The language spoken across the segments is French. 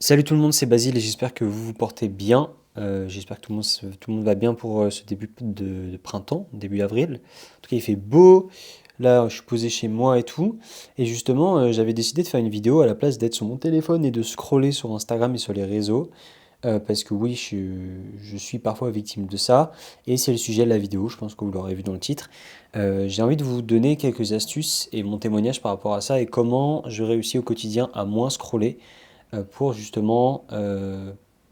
Salut tout le monde, c'est Basile et j'espère que vous vous portez bien. J'espère que tout le monde va bien pour ce début de printemps, début avril. En tout cas, il fait beau. Là, je suis posé chez moi et tout. Et justement, j'avais décidé de faire une vidéo à la place d'être sur mon téléphone et de scroller sur Instagram et sur les réseaux. Parce que oui, je suis parfois victime de ça. Et c'est le sujet de la vidéo, je pense que vous l'aurez vu dans le titre. J'ai envie de vous donner quelques astuces et mon témoignage par rapport à ça et comment je réussis au quotidien à moins scroller pour justement,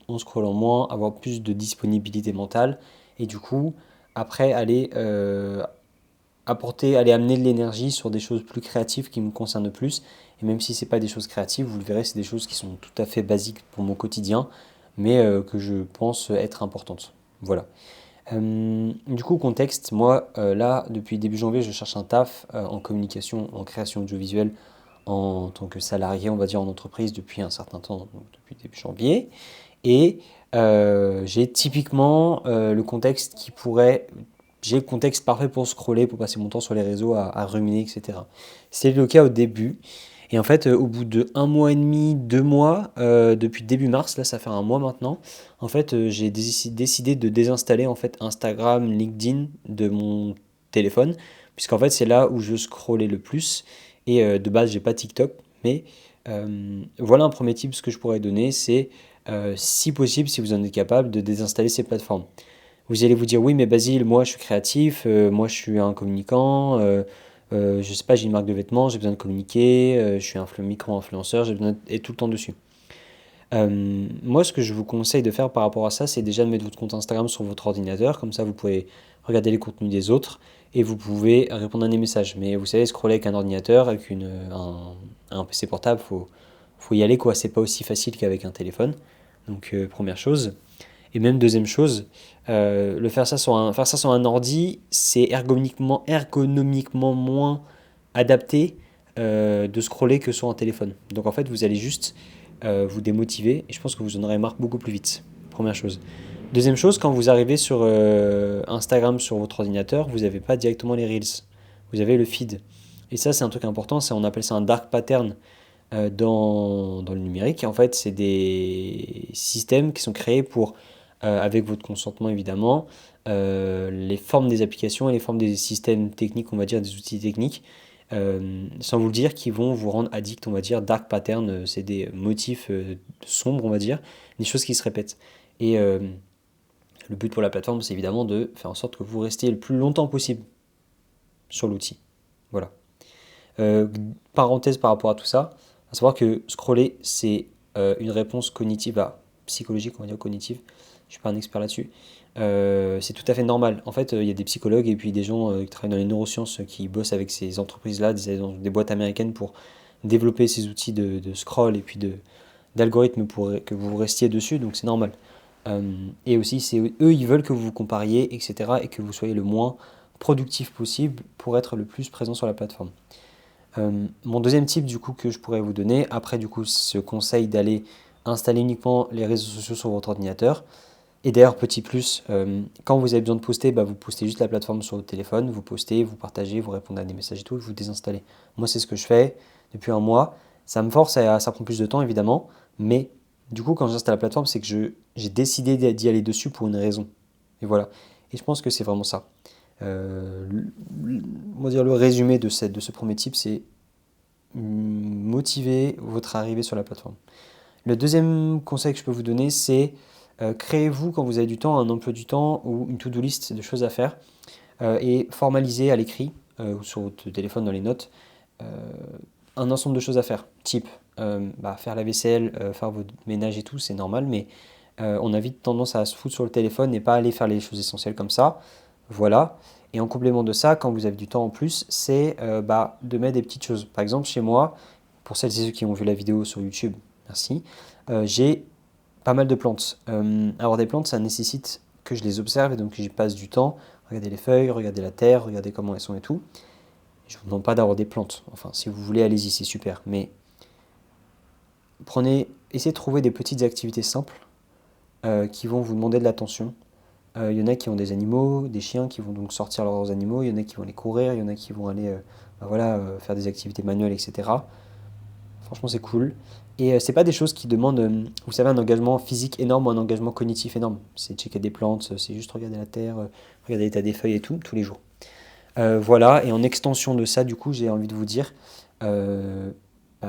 en scrollant moins, avoir plus de disponibilité mentale et du coup, après, aller aller amener de l'énergie sur des choses plus créatives qui me concernent plus. Et même si c'est pas des choses créatives, vous le verrez, c'est des choses qui sont tout à fait basiques pour mon quotidien, mais que je pense être importantes. Voilà. Du coup, contexte, moi, là, depuis début janvier, je cherche un taf en communication, en création audiovisuelle, en tant que salarié, on va dire, en entreprise depuis un certain temps, donc depuis début janvier. Et j'ai typiquement le contexte qui pourrait... J'ai le contexte parfait pour scroller, pour passer mon temps sur les réseaux, à ruminer, etc. C'était le cas au début. Et en fait, au bout de un mois et demi, 2 mois, depuis début mars, là ça fait un mois maintenant, en fait, j'ai décidé de désinstaller en fait Instagram, LinkedIn de mon téléphone, puisqu'en fait c'est là où je scrollais le plus. Et de base, j'ai pas TikTok, mais voilà un premier tip ce que je pourrais donner, c'est si possible, si vous en êtes capable, de désinstaller ces plateformes. Vous allez vous dire, oui, mais Basile, moi je suis créatif, moi je suis un communicant, je sais pas, j'ai une marque de vêtements, j'ai besoin de communiquer, je suis un micro-influenceur, j'ai besoin d'être tout le temps dessus. Moi, ce que je vous conseille de faire par rapport à ça, c'est déjà de mettre votre compte Instagram sur votre ordinateur, comme ça vous pouvez regarder les contenus des autres et vous pouvez répondre à des messages. Mais vous savez, scroller avec un ordinateur, avec un PC portable, faut y aller quoi, c'est pas aussi facile qu'avec un téléphone. Donc, première chose. Et même deuxième chose, faire ça sur un ordi, c'est ergonomiquement moins adapté de scroller que sur un téléphone. Donc en fait, vous allez juste vous démotiver et je pense que vous en aurez marre beaucoup plus vite. Première chose. Deuxième chose, quand vous arrivez sur Instagram sur votre ordinateur, vous n'avez pas directement les Reels. Vous avez le feed. Et ça, c'est un truc important, on appelle ça un dark pattern dans le numérique. En fait, c'est des systèmes qui sont créés pour, avec votre consentement évidemment, les formes des applications et les formes des systèmes techniques, on va dire des outils techniques, sans vous le dire, qui vont vous rendre addict, on va dire. Dark pattern, c'est des motifs sombres, on va dire, des choses qui se répètent. Et le but pour la plateforme, c'est évidemment de faire en sorte que vous restiez le plus longtemps possible sur l'outil. Voilà. Euh, Parenthèse par rapport à tout ça, à savoir que scroller, c'est une réponse cognitive, psychologique, on va dire cognitive. Je suis pas un expert là-dessus. C'est tout à fait normal. En fait, il y a des psychologues et puis des gens qui travaillent dans les neurosciences qui bossent avec ces entreprises-là, des boîtes américaines pour développer ces outils de scroll et puis d'algorithmes pour que vous restiez dessus, donc c'est normal. Et aussi, c'est eux, ils veulent que vous vous compariez, etc., et que vous soyez le moins productif possible pour être le plus présent sur la plateforme. Mon deuxième type du coup que je pourrais vous donner, après du coup ce conseil d'aller installer uniquement les réseaux sociaux sur votre ordinateur. Et d'ailleurs petit plus, quand vous avez besoin de poster, bah, vous postez juste la plateforme sur votre téléphone, vous postez, vous partagez, vous répondez à des messages et tout, et vous désinstallez. Moi c'est ce que je fais depuis un mois. Ça me force, ça prend plus de temps évidemment, mais du coup quand j'installe la plateforme, c'est que j'ai décidé d'y aller dessus pour une raison. Et voilà. Et je pense que c'est vraiment ça. On va dire le résumé de ce premier type, c'est motiver votre arrivée sur la plateforme. Le deuxième conseil que je peux vous donner, c'est créez-vous, quand vous avez du temps, un emploi du temps ou une to-do list de choses à faire et formalisez à l'écrit ou sur votre téléphone dans les notes euh, un ensemble de choses à faire. Type, faire la vaisselle, faire votre ménage et tout, c'est normal, mais on a vite tendance à se foutre sur le téléphone et pas aller faire les choses essentielles comme ça. Voilà. Et en complément de ça, quand vous avez du temps en plus, c'est de mettre des petites choses. Par exemple, chez moi, pour celles et ceux qui ont vu la vidéo sur YouTube, merci, j'ai pas mal de plantes. Avoir des plantes, ça nécessite que je les observe et donc que j'y passe du temps. Regarder les feuilles, regarder la terre, regarder comment elles sont et tout. Je ne vous demande pas d'avoir des plantes. Enfin, si vous voulez, allez-y, c'est super. Mais essayez de trouver des petites activités simples qui vont vous demander de l'attention. Il y en a qui ont des animaux, des chiens qui vont donc sortir leurs animaux, il y en a qui vont aller courir, il y en a qui vont aller faire des activités manuelles, etc. Franchement, c'est cool. Et c'est pas des choses qui demandent, vous savez, un engagement physique énorme ou un engagement cognitif énorme. C'est checker des plantes, c'est juste regarder la terre, regarder l'état des feuilles et tout, tous les jours. Voilà, et en extension de ça, du coup, j'ai envie de vous dire, euh,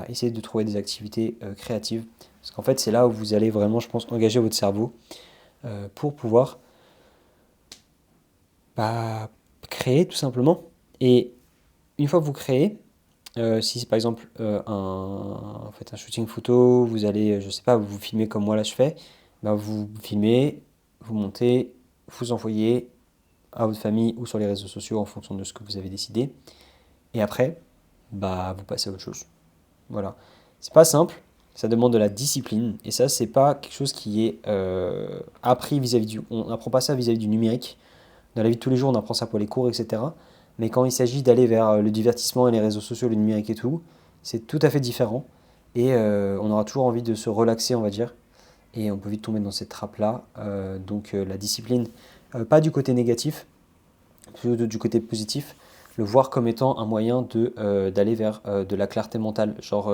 essayez de trouver des activités créatives. Parce qu'en fait, c'est là où vous allez vraiment, je pense, engager votre cerveau pour pouvoir bah, créer tout simplement. Et une fois que vous créez, si c'est par exemple vous faites un shooting photo, vous allez, je sais pas, vous filmez comme moi là je fais, bah, vous filmez, vous montez, vous envoyez à votre famille ou sur les réseaux sociaux en fonction de ce que vous avez décidé. Et après, bah, vous passez à autre chose. Voilà. C'est pas simple, ça demande de la discipline. Et ça, c'est pas quelque chose qui est appris vis-à-vis du. On n'apprend pas ça vis-à-vis du numérique. Dans la vie de tous les jours, on apprend ça pour les cours, etc. Mais quand il s'agit d'aller vers le divertissement et les réseaux sociaux, le numérique et tout, c'est tout à fait différent. Et on aura toujours envie de se relaxer, on va dire. Et on peut vite tomber dans cette trappe-là. Donc la discipline, pas du côté négatif, plutôt du côté positif. Le voir comme étant un moyen d'aller vers de la clarté mentale. Genre,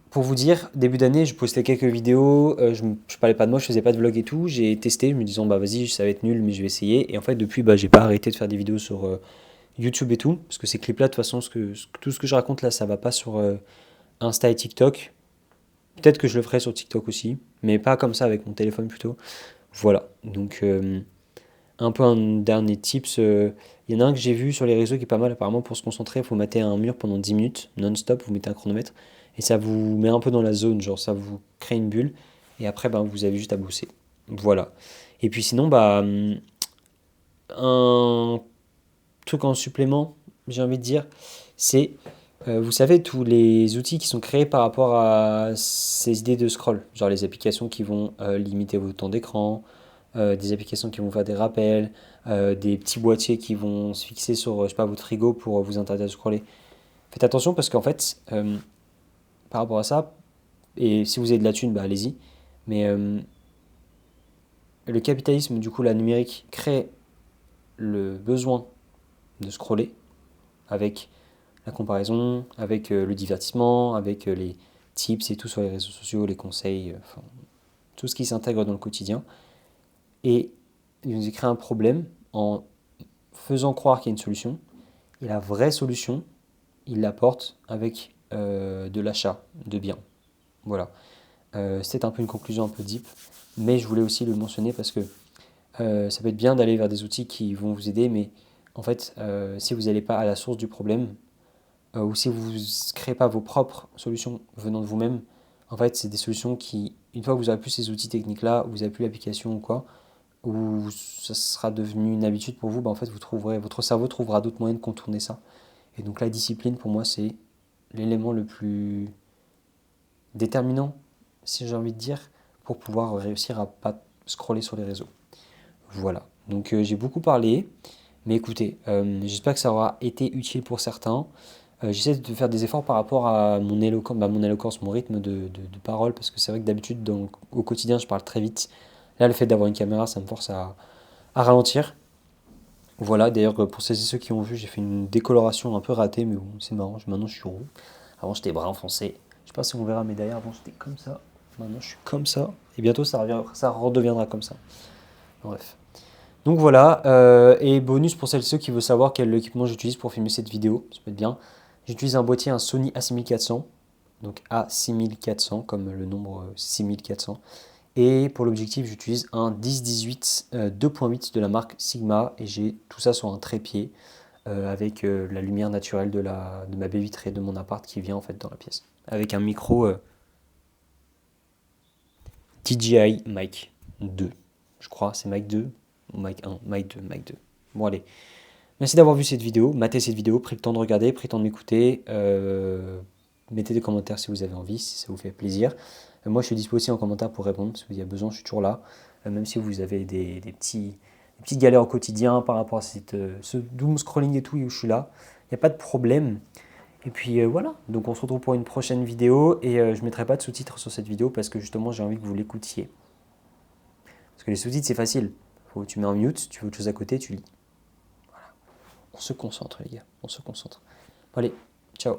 pour vous dire, début d'année, je postais quelques vidéos, je parlais pas de moi, je faisais pas de vlog et tout. J'ai testé, me disant, bah vas-y, ça va être nul, mais je vais essayer. Et en fait, depuis, bah, j'ai pas arrêté de faire des vidéos sur YouTube et tout. Parce que ces clips-là, de toute façon, tout ce que je raconte là, ça va pas sur Insta et TikTok. Peut-être que je le ferai sur TikTok aussi, mais pas comme ça avec mon téléphone plutôt. Voilà. Donc, un peu un dernier tips. Il y en a un que j'ai vu sur les réseaux qui est pas mal apparemment pour se concentrer. Il faut mater un mur pendant 10 minutes non-stop. Vous mettez un chronomètre et ça vous met un peu dans la zone. Genre ça vous crée une bulle et après ben, vous avez juste à bosser. Voilà. Et puis sinon, bah, un truc en supplément, j'ai envie de dire, c'est, vous savez, tous les outils qui sont créés par rapport à ces idées de scroll. Genre les applications qui vont limiter votre temps d'écran, des applications qui vont faire des rappels, des petits boîtiers qui vont se fixer sur, je sais pas, votre frigo pour vous interdire de scroller. Faites attention parce qu'en fait, par rapport à ça, et si vous avez de la thune, bah allez-y, mais le capitalisme, du coup, la numérique, crée le besoin de scroller avec la comparaison, avec le divertissement, avec les tips et tout sur les réseaux sociaux, les conseils, enfin, tout ce qui s'intègre dans le quotidien. Et il nous crée un problème en faisant croire qu'il y a une solution. Et la vraie solution, il l'apporte avec de l'achat de biens. Voilà. C'est un peu une conclusion un peu deep, mais je voulais aussi le mentionner parce que ça peut être bien d'aller vers des outils qui vont vous aider, mais en fait, si vous n'allez pas à la source du problème, ou si vous ne créez pas vos propres solutions venant de vous-même, en fait, c'est des solutions qui, une fois que vous aurez plus ces outils techniques-là, vous n'avez plus l'application ou quoi, ou ça sera devenu une habitude pour vous, bah en fait, votre cerveau trouvera d'autres moyens de contourner ça. Et donc la discipline, pour moi, c'est l'élément le plus déterminant, si j'ai envie de dire, pour pouvoir réussir à pas scroller sur les réseaux. Voilà. Donc j'ai beaucoup parlé, mais écoutez, j'espère que ça aura été utile pour certains. J'essaie de faire des efforts par rapport à mon éloquence, mon rythme de parole, parce que c'est vrai que d'habitude, au quotidien, je parle très vite. Là, le fait d'avoir une caméra, ça me force à ralentir. Voilà, d'ailleurs, pour celles et ceux qui ont vu, j'ai fait une décoloration un peu ratée, mais bon, c'est marrant, maintenant je suis roux. Avant, j'étais brun foncé. Je sais pas si on verra, mais d'ailleurs, avant, j'étais comme ça. Maintenant, je suis comme ça. Et bientôt, ça redeviendra comme ça. Bref. Donc voilà, et bonus pour celles et ceux qui veulent savoir quel équipement j'utilise pour filmer cette vidéo, ça peut être bien. J'utilise un boîtier, un Sony A6400, donc A6400 comme le nombre 6400. Et pour l'objectif, j'utilise un 10-18 2.8 de la marque Sigma et j'ai tout ça sur un trépied avec la lumière naturelle de ma baie vitrée de mon appart qui vient en fait dans la pièce. Avec un micro DJI Mic 2, je crois, c'est Mic 2 ou Mic 1, Mic 2, Mic 2. Bon allez, merci d'avoir vu cette vidéo, matez cette vidéo, pris le temps de regarder, pris le temps de m'écouter. Mettez des commentaires si vous avez envie, si ça vous fait plaisir. Moi, je suis dispo aussi en commentaire pour répondre. Si vous avez besoin, je suis toujours là. Même si vous avez des petites galères au quotidien par rapport à ce doom scrolling et tout, où je suis là. Il n'y a pas de problème. Et puis voilà, donc on se retrouve pour une prochaine vidéo. Et je ne mettrai pas de sous-titres sur cette vidéo parce que justement, j'ai envie que vous l'écoutiez. Parce que les sous-titres, c'est facile. Tu mets en mute, tu fais autre chose à côté, tu lis. On se concentre, les gars. On se concentre. Bon, allez, ciao.